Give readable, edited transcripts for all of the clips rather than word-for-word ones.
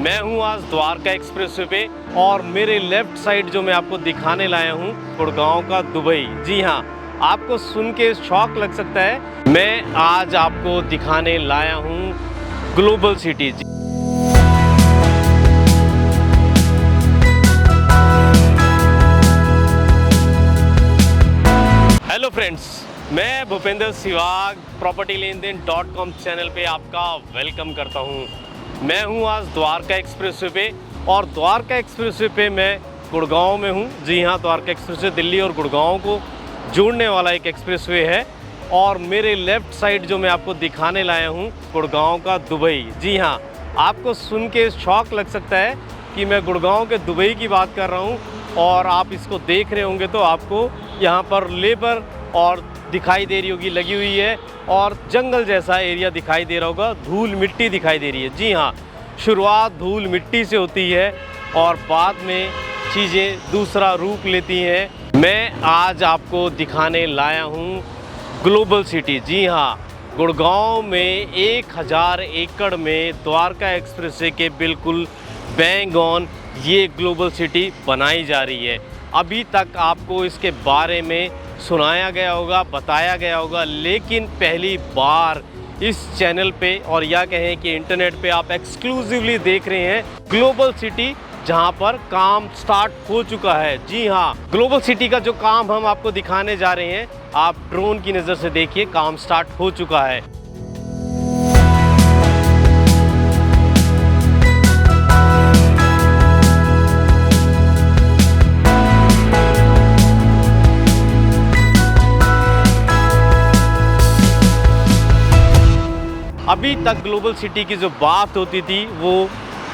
मैं हूं आज द्वारका एक्सप्रेसवे पे और मेरे लेफ्ट साइड जो मैं आपको दिखाने लाया हूं गुड़गांव का दुबई। जी हां, आपको सुन के शौक लग सकता है। मैं आज आपको दिखाने लाया हूं ग्लोबल सिटी। हेलो फ्रेंड्स, मैं भूपेंद्र सिवाग propertylenden.com चैनल पे आपका वेलकम करता हूं। मैं हूं आज द्वारका एक्सप्रेसवे पे और द्वारका एक्सप्रेसवे पे मैं गुड़गांव में हूं। जी हां, द्वारका एक्सप्रेसवे दिल्ली और गुड़गांव को जोड़ने वाला एक एक्सप्रेसवे है और मेरे लेफ़्ट साइड जो मैं आपको दिखाने लाया हूं गुड़गांव का दुबई। जी हां, आपको सुन के शौक लग सकता है कि मैं गुड़गांव के दुबई की बात कर रहा हूँ और आप इसको देख रहे होंगे तो आपको यहाँ पर लेबर और दिखाई दे रही होगी लगी हुई है और जंगल जैसा एरिया दिखाई दे रहा होगा, धूल मिट्टी दिखाई दे रही है। जी हाँ, शुरुआत धूल मिट्टी से होती है और बाद में चीज़ें दूसरा रूप लेती हैं। मैं आज आपको दिखाने लाया हूँ ग्लोबल सिटी। जी हाँ, गुड़गांव में 1000 एकड़ में द्वारका एक्सप्रेसवे के बिल्कुल बैंग ऑन ये ग्लोबल सिटी बनाई जा रही है। अभी तक आपको इसके बारे में सुनाया गया होगा, बताया गया होगा, लेकिन पहली बार इस चैनल पे और या कहें कि इंटरनेट पे आप एक्सक्लूसिवली देख रहे हैं ग्लोबल सिटी, जहां पर काम स्टार्ट हो चुका है। जी हाँ, ग्लोबल सिटी का जो काम हम आपको दिखाने जा रहे हैं, आप ड्रोन की नज़र से देखिए, काम स्टार्ट हो चुका है। अभी तक ग्लोबल सिटी की जो बात होती थी वो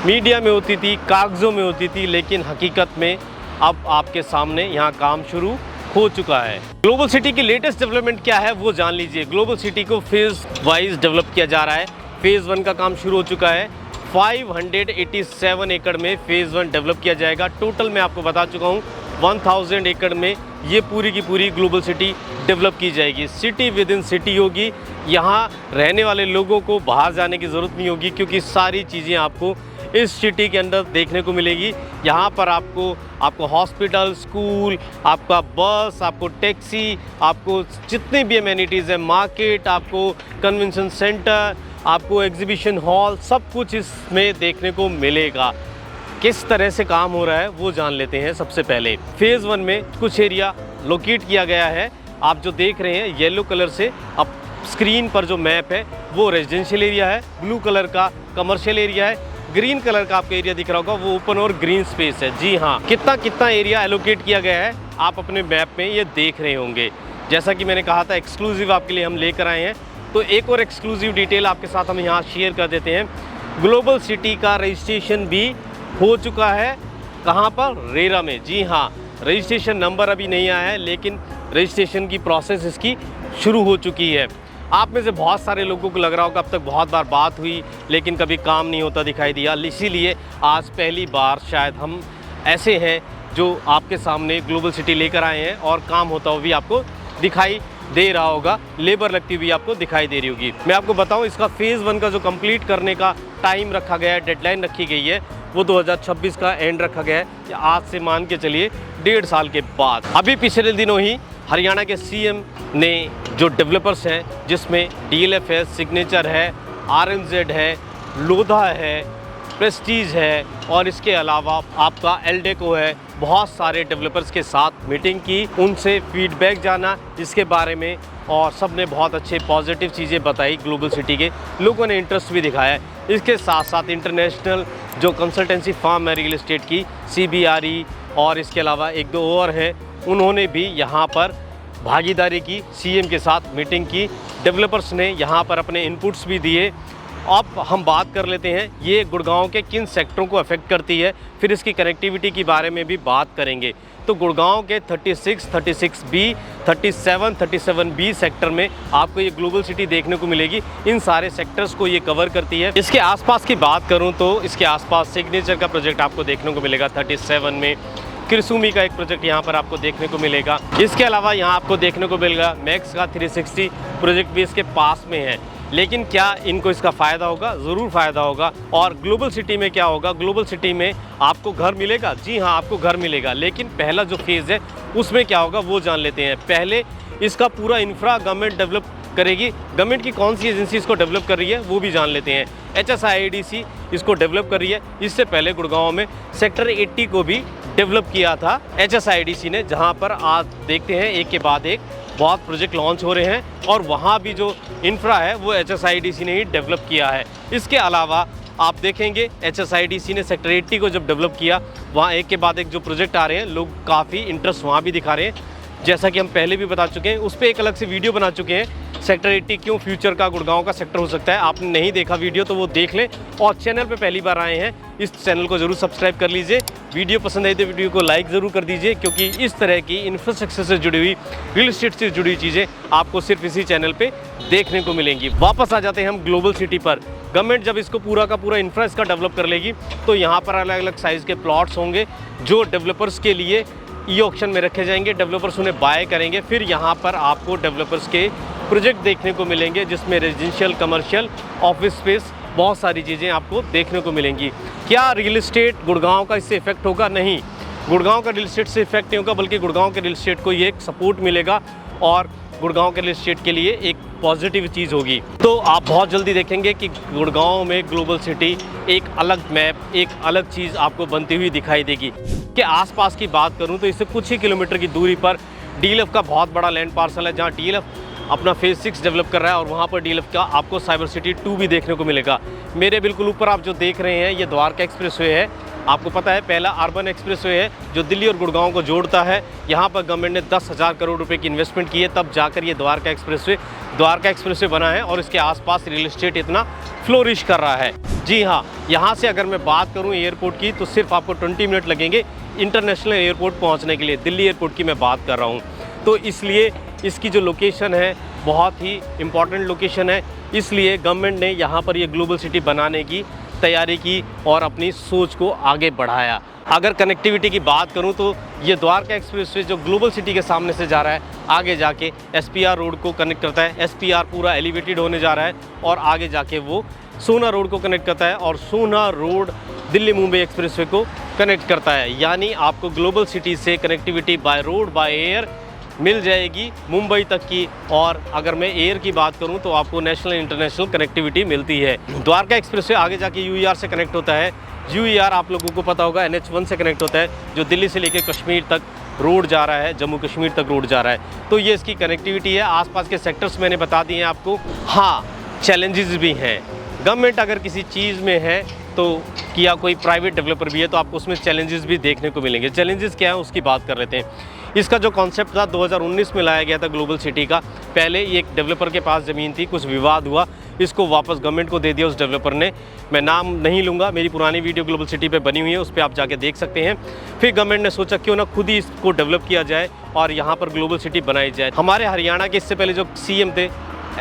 मीडिया में होती थी, कागज़ों में होती थी, लेकिन हकीकत में अब आपके सामने यहाँ काम शुरू हो चुका है। ग्लोबल सिटी की लेटेस्ट डेवलपमेंट क्या है वो जान लीजिए। ग्लोबल सिटी को फेज़ वाइज डेवलप किया जा रहा है। फ़ेज़ 1 का काम शुरू हो चुका है। 587 एकड़ में फ़ेज़ 1 डेवलप किया जाएगा। टोटल मैं आपको बता चुका हूँ 1000 एकड़ में ये पूरी की पूरी ग्लोबल सिटी डेवलप की जाएगी। सिटी विद इन सिटी होगी। यहाँ रहने वाले लोगों को बाहर जाने की ज़रूरत नहीं होगी क्योंकि सारी चीज़ें आपको इस सिटी के अंदर देखने को मिलेगी। यहाँ पर आपको हॉस्पिटल, स्कूल, आपका बस, आपको टैक्सी, आपको जितने भी अमेनिटीज़ हैं, मार्केट, आपको कन्वेंशन सेंटर, आपको एग्जीबिशन हॉल, सब कुछ इसमें देखने को मिलेगा। किस तरह से काम हो रहा है वो जान लेते हैं। सबसे पहले फ़ेज़ 1 में कुछ एरिया लोकेट किया गया है। आप जो देख रहे हैं येलो कलर से, अब स्क्रीन पर जो मैप है वो रेजिडेंशियल एरिया है, ब्लू कलर का कमर्शियल एरिया है, ग्रीन कलर का आपको एरिया दिख रहा होगा वो ओपन और ग्रीन स्पेस है। जी हाँ, कितना एरिया एलोकेट किया गया है आप अपने मैप में ये देख रहे होंगे। जैसा कि मैंने कहा था एक्सक्लूसिव आपके लिए हम लेकर आए हैं, तो एक और एक्सक्लूसिव डिटेल आपके साथ हम यहाँ शेयर कर देते हैं। ग्लोबल सिटी का रजिस्ट्रेशन भी हो चुका है। कहाँ पर? रेरा में। जी हाँ, रजिस्ट्रेशन नंबर अभी नहीं आया है लेकिन रजिस्ट्रेशन की प्रोसेस इसकी शुरू हो चुकी है। आप में से बहुत सारे लोगों को लग रहा होगा अब तक बहुत बार बात हुई लेकिन कभी काम नहीं होता दिखाई दिया, इसीलिए आज पहली बार शायद हम ऐसे हैं जो आपके सामने ग्लोबल सिटी लेकर आए हैं और काम होता हुआ भी आपको दिखाई दे रहा होगा, लेबर लगती हुई आपको दिखाई दे रही होगी। मैं आपको बताऊं, इसका फ़ेज़ 1 का जो कंप्लीट करने का टाइम रखा गया है, डेडलाइन रखी गई है, वो 2026 का एंड रखा गया है। आज से मान के चलिए 1.5 साल के बाद। अभी पिछले दिनों ही हरियाणा के सीएम ने जो डेवलपर्स हैं, जिसमें DLF है, सिग्नेचर है, RMZ है, लोधा है, प्रेस्टीज है और इसके अलावा आपका एल्डेको है, बहुत सारे डेवलपर्स के साथ मीटिंग की, उनसे फीडबैक जाना इसके बारे में और सब ने बहुत अच्छे पॉजिटिव चीज़ें बताई। ग्लोबल सिटी के लोगों ने इंटरेस्ट भी दिखाया है। इसके साथ साथ इंटरनेशनल जो कंसल्टेंसी फर्म है रियल इस्टेट की, CBRE और इसके अलावा 1-2 और हैं, उन्होंने भी यहाँ पर भागीदारी की, CM के साथ मीटिंग की। डेवलपर्स ने यहाँ पर अपने इनपुट्स भी दिए। अब हम बात कर लेते हैं ये गुड़गांव के किन सेक्टरों को अफेक्ट करती है, फिर इसकी कनेक्टिविटी के बारे में भी बात करेंगे। तो गुड़गांव के 36, 36B, 37, 37B सेक्टर में आपको ये ग्लोबल सिटी देखने को मिलेगी। इन सारे सेक्टर्स को ये कवर करती है। इसके आसपास की बात करूं तो इसके आसपास सिग्नेचर का प्रोजेक्ट आपको देखने को मिलेगा 37 में, किरसूमी का एक प्रोजेक्ट यहाँ पर आपको देखने को मिलेगा। इसके अलावा यहाँ आपको देखने को मिलेगा मैक्स का 360 प्रोजेक्ट भी इसके पास में है। लेकिन क्या इनको इसका फ़ायदा होगा? ज़रूर फ़ायदा होगा। और ग्लोबल सिटी में क्या होगा? ग्लोबल सिटी में आपको घर मिलेगा, जी हाँ, आपको घर मिलेगा, लेकिन पहला जो फेज़ है उसमें क्या होगा वो जान लेते हैं। पहले इसका पूरा इंफ्रा गवर्नमेंट डेवलप करेगी। गवर्नमेंट की कौन सी एजेंसी इसको डेवलप कर रही है वो भी जान लेते हैं। HSIIDC इसको डेवलप कर रही है। इससे पहले गुड़गांव में सेक्टर 80 को भी डेवलप किया था HSIIDC ने, जहां पर आज देखते हैं एक के बाद एक बहुत प्रोजेक्ट लॉन्च हो रहे हैं और वहां भी जो इंफ्रा है वो HSIIDC ने ही डेवलप किया है। इसके अलावा आप देखेंगे HSIIDC ने सेक्टर 80 को जब डेवलप किया, वहाँ एक के बाद एक जो प्रोजेक्ट आ रहे हैं, लोग काफ़ी इंटरेस्ट वहाँ भी दिखा रहे हैं। जैसा कि हम पहले भी बता चुके हैं, उस पर एक अलग से वीडियो बना चुके हैं, सेक्टर 80 क्यों फ्यूचर का गुड़गांव का सेक्टर हो सकता है। आपने नहीं देखा वीडियो तो वो देख लें, और चैनल पे पहली बार आए हैं इस चैनल को ज़रूर सब्सक्राइब कर लीजिए। वीडियो पसंद आई तो वीडियो को लाइक ज़रूर कर दीजिए, क्योंकि इस तरह की इंफ्रास्ट्रक्चर से जुड़ी हुई, रियल एस्टेट से जुड़ी हुई चीज़ें आपको सिर्फ इसी चैनल पर देखने को मिलेंगी। वापस आ जाते हैं हम ग्लोबल सिटी पर। गवर्नमेंट जब इसको पूरा का पूरा इंफ्रा इसका डेवलप कर लेगी तो यहाँ पर अलग अलग साइज़ के प्लॉट्स होंगे जो डेवलपर्स के लिए ई ऑक्शन में रखे जाएंगे। डेवलपर्स उन्हें बाय करेंगे, फिर यहाँ पर आपको डेवलपर्स के प्रोजेक्ट देखने को मिलेंगे, जिसमें रेजिडेंशियल, कमर्शियल, ऑफिस स्पेस, बहुत सारी चीज़ें आपको देखने को मिलेंगी। क्या रियल एस्टेट गुड़गांव का इससे इफेक्ट होगा? नहीं, गुड़गांव का रियल एस्टेट से इफेक्ट नहीं होगा, बल्कि गुड़गांव के रियल एस्टेट को ये एक सपोर्ट मिलेगा और गुड़गांव के रियल एस्टेट के लिए एक पॉजिटिव चीज़ होगी। तो आप बहुत जल्दी देखेंगे कि गुड़गांव में ग्लोबल सिटी एक अलग मैप, एक अलग चीज़ आपको बनती हुई दिखाई देगी। के आसपास की बात करूं तो इससे कुछ ही किलोमीटर की दूरी पर DLF का बहुत बड़ा लैंड पार्सल है, जहां DLF अपना फेज़ 6 डेवलप कर रहा है, और वहां पर DLF का आपको साइबर सिटी 2 भी देखने को मिलेगा। मेरे बिल्कुल ऊपर आप जो देख रहे हैं ये द्वारका एक्सप्रेसवे है। आपको पता है पहला अर्बन एक्सप्रेसवे है जो दिल्ली और गुड़गांव को जोड़ता है। यहाँ पर गवर्नमेंट ने 10,000 करोड़ रुपए की इन्वेस्टमेंट की है, तब जाकर ये द्वारका एक्सप्रेसवे बना है, और इसके आसपास रियल एस्टेट इतना फ्लोरिश कर रहा है। जी हाँ, यहाँ से अगर मैं बात करूँ एयरपोर्ट की तो सिर्फ आपको 20 मिनट लगेंगे इंटरनेशनल एयरपोर्ट पहुँचने के लिए। दिल्ली एयरपोर्ट की मैं बात कर रहा हूँ, तो इसलिए इसकी जो लोकेशन है बहुत ही इम्पॉर्टेंट लोकेशन है। इसलिए गवर्नमेंट ने यहाँ पर ये ग्लोबल सिटी बनाने की तैयारी की और अपनी सोच को आगे बढ़ाया। अगर कनेक्टिविटी की बात करूं तो ये द्वारका एक्सप्रेसवे जो ग्लोबल सिटी के सामने से जा रहा है, आगे जाके SPR रोड को कनेक्ट करता है। SPR पूरा एलिवेटेड होने जा रहा है और आगे जाके वो सोना रोड को कनेक्ट करता है, और सोना रोड दिल्ली मुंबई एक्सप्रेसवे को कनेक्ट करता है। यानी आपको ग्लोबल सिटी से connectivity by road, by air मिल जाएगी मुंबई तक की। और अगर मैं एयर की बात करूं तो आपको नेशनल इंटरनेशनल कनेक्टिविटी मिलती है। द्वारका एक्सप्रेसवे आगे जाके UER से कनेक्ट होता है। UER आप लोगों को पता होगा NH1 से कनेक्ट होता है, जो दिल्ली से लेकर कश्मीर तक रोड जा रहा है, जम्मू कश्मीर तक रोड जा रहा है। तो ये इसकी कनेक्टिविटी है। आसपास के सेक्टर्स मैंने बता दिए हैं आपको। हाँ, चैलेंजेस भी हैं। गवर्नमेंट अगर किसी चीज़ में है तो या कोई प्राइवेट डेवलपर भी है तो आपको उसमें चैलेंजेस भी देखने को मिलेंगे। चैलेंजेस क्या है उसकी बात कर लेते हैं। इसका जो कॉन्सेप्ट था 2019 में लाया गया था ग्लोबल सिटी का। पहले ये एक डेवलपर के पास ज़मीन थी, कुछ विवाद हुआ, इसको वापस गवर्नमेंट को दे दिया उस डेवलपर ने। मैं नाम नहीं लूँगा, मेरी पुरानी वीडियो ग्लोबल सिटी पे बनी हुई है, उस पर आप जाके देख सकते हैं। फिर गवर्नमेंट ने सोचा क्यों ना खुद ही इसको डेवलप किया जाए और यहाँ पर ग्लोबल सिटी बनाई जाए। हमारे हरियाणा के इससे पहले जो CM थे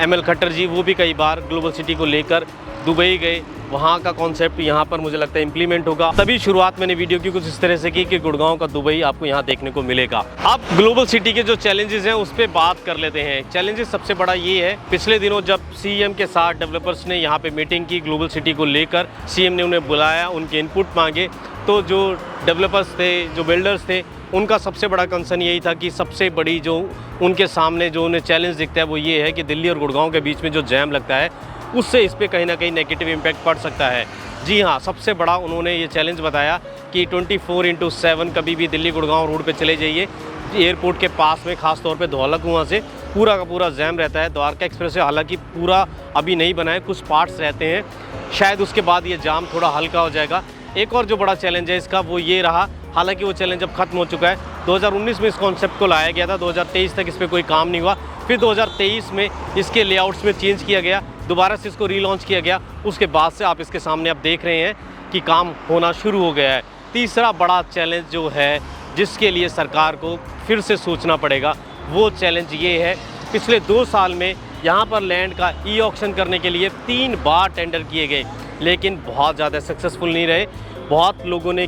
ML खट्टर जी, वो भी कई बार ग्लोबल सिटी को लेकर दुबई गए। वहाँ का कॉन्सेप्ट यहाँ पर मुझे लगता है इम्प्लीमेंट होगा। तभी शुरुआत मैंने वीडियो की कुछ इस तरह से की कि गुड़गांव का दुबई आपको यहाँ देखने को मिलेगा। अब ग्लोबल सिटी के जो चैलेंजेस हैं उस पर बात कर लेते हैं। चैलेंजेस सबसे बड़ा ये है, पिछले दिनों जब CM के साथ डेवलपर्स ने यहाँ पे मीटिंग की ग्लोबल सिटी को लेकर, CM ने उन्हें बुलाया, उनके इनपुट मांगे, तो जो डेवलपर्स थे, जो बिल्डर्स थे, उनका सबसे बड़ा कंसर्न यही था कि सबसे बड़ी जो उनके सामने जो उन्हें चैलेंज दिखता है वो ये है कि दिल्ली और गुड़गांव के बीच में जो जैम लगता है उससे इस पर कहीं ना कहीं नेगेटिव इम्पैक्ट पड़ सकता है। जी हाँ, सबसे बड़ा उन्होंने ये चैलेंज बताया कि 24/7 कभी भी दिल्ली गुड़गांव रोड पे चले जाइए, एयरपोर्ट के पास में खास तौर पे धौला कुआं से पूरा का पूरा जैम रहता है। द्वारका एक्सप्रेसवे हालांकि पूरा अभी नहीं बना है, कुछ पार्ट्स रहते हैं, शायद उसके बाद ये जाम थोड़ा हल्का हो जाएगा। एक और जो बड़ा चैलेंज है इसका वो ये रहा, हालांकि वो चैलेंज अब खत्म हो चुका है। 2019 में इस कॉन्सेप्ट को लाया गया था, 2023 तक इस पर कोई काम नहीं हुआ। फिर 2023 में इसके लेआउट्स में चेंज किया गया, दोबारा से इसको रीलॉन्च किया गया। उसके बाद से आप इसके सामने आप देख रहे हैं कि काम होना शुरू हो गया है। तीसरा बड़ा चैलेंज जो है जिसके लिए सरकार को फिर से सोचना पड़ेगा, वो चैलेंज ये है, पिछले 2 साल में यहाँ पर लैंड का ई ऑक्शन करने के लिए 3 बार टेंडर किए गए, लेकिन बहुत ज़्यादा सक्सेसफुल नहीं रहे। बहुत लोगों ने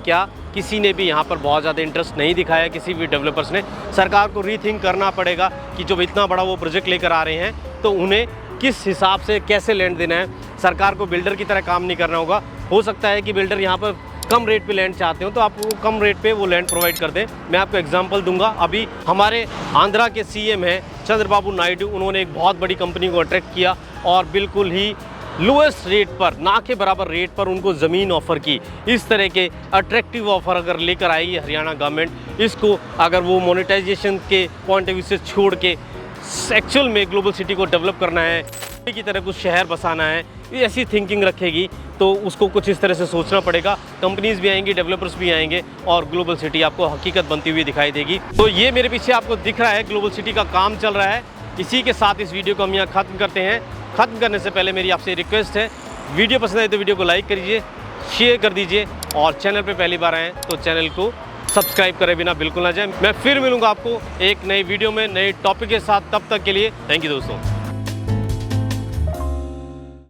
किसी ने भी यहाँ पर बहुत ज़्यादा इंटरेस्ट नहीं दिखाया, किसी भी डेवलपर्स ने। सरकार को रीथिंक करना पड़ेगा कि जब इतना बड़ा वो प्रोजेक्ट लेकर आ रहे हैं तो उन्हें किस हिसाब से कैसे लैंड देना है। सरकार को बिल्डर की तरह काम नहीं करना होगा। हो सकता है कि बिल्डर यहाँ पर कम रेट पे लैंड चाहते हो तो आप वो कम रेट पे वो लैंड प्रोवाइड कर दें। मैं आपको एग्जांपल दूंगा। अभी हमारे आंध्रा के सीएम हैं चंद्रबाबू नायडू, उन्होंने एक बहुत बड़ी कंपनी को अट्रैक्ट किया और बिल्कुल ही लोएस्ट रेट पर, ना के बराबर रेट पर उनको ज़मीन ऑफ़र की। इस तरह के अट्रैक्टिव ऑफ़र अगर लेकर आएगी हरियाणा गवर्नमेंट, इसको अगर वो मोनेटाइजेशन के पॉइंट ऑफ व्यू से छोड़ के एक्चुअल में ग्लोबल सिटी को डेवलप करना है, की तरह कुछ शहर बसाना है, ऐसी थिंकिंग रखेगी तो उसको कुछ इस तरह से सोचना पड़ेगा। कंपनीज़ भी आएंगी, डेवलपर्स भी आएंगे और ग्लोबल सिटी आपको हकीकत बनती हुई दिखाई देगी। तो ये मेरे पीछे आपको दिख रहा है ग्लोबल सिटी का काम चल रहा है। इसी के साथ इस वीडियो को हम यहाँ ख़त्म करते हैं। ख़त्म करने से पहले मेरी आपसे रिक्वेस्ट है, वीडियो पसंद आए तो वीडियो को लाइक करिए, शेयर कर दीजिए और चैनल पर पहली बार आएँ तो चैनल को सब्सक्राइब करे बिना बिल्कुल ना जाए। मैं फिर मिलूँगा आपको एक नई वीडियो में नए टॉपिक के साथ। तब तक के लिए थैंक यू दोस्तों।